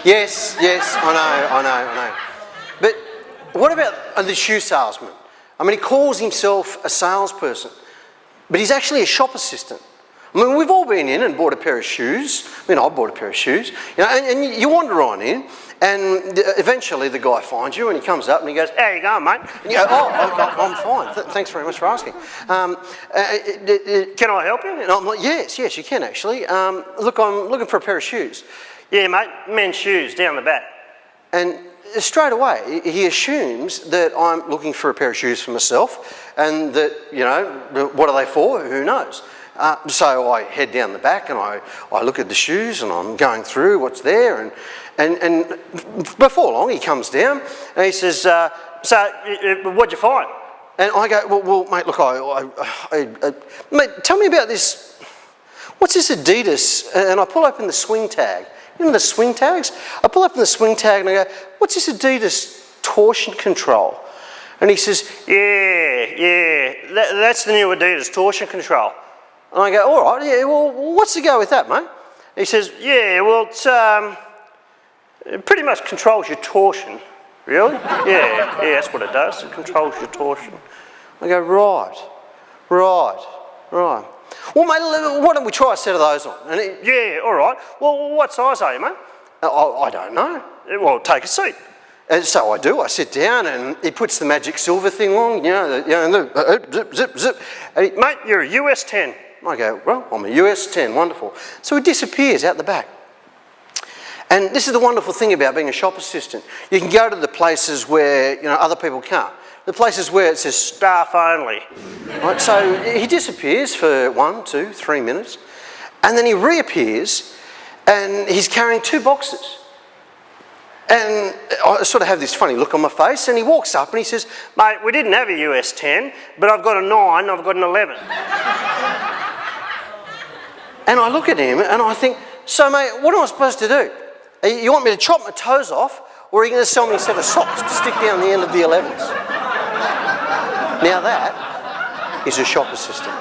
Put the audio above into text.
Yes, I know. But what about the shoe salesman? I mean, he calls himself a salesperson, but he's actually a shop assistant. I mean, we've all been in and bought a pair of shoes. I mean, I bought a pair of shoes. You know, and you wander on in, and eventually the guy finds you, and he comes up and he goes, "How you going, mate?" And you go, "Oh, I'm fine. Thanks very much for asking. Can I help you?" And I'm like, "Yes, you can actually. Look, I'm looking for a pair of shoes." "Yeah, mate, men's shoes down the back." And straight away, he assumes that I'm looking for a pair of shoes for myself, and that, you know, what are they for? Who knows? So I head down the back and I look at the shoes, and I'm going through what's there, and before long he comes down and he says, "So, what'd you find?" And I go, well mate, look, mate, tell me about this. What's this Adidas? And I pull open the swing tag. You know the swing tags? I pull open the swing tag and I go, "What's this Adidas torsion control?" And he says, Yeah, that's the new Adidas torsion control." And I go, "All right, yeah, well, what's the go with that, mate?" He says, "Yeah, well, it's it pretty much controls your torsion." "Really?" Yeah, that's what it does. It controls your torsion." I go, right. Well, mate, why don't we try a set of those on? And "Yeah, all right. Well, what size are you, mate?" I don't know. "Well, take a seat." And so I do. I sit down and he puts the magic silver thing on, zip. And "Mate, you're a US 10. I go, "Well, I'm a US 10, wonderful." So he disappears out the back. And this is the wonderful thing about being a shop assistant. You can go to the places where, you know, other people can't. The places where it says Staff only. Right, so he disappears for 1, 2, 3 minutes, and then he reappears, and he's carrying 2 boxes. And I sort of have this funny look on my face, and he walks up and he says, "Mate, we didn't have a US 10, but I've got a 9, I've got an 11. And I look at him and I think, "So mate, what am I supposed to do? You want me to chop my toes off, or are you going to sell me a set of socks to stick down the end of the 11s? Now that is a shop assistant.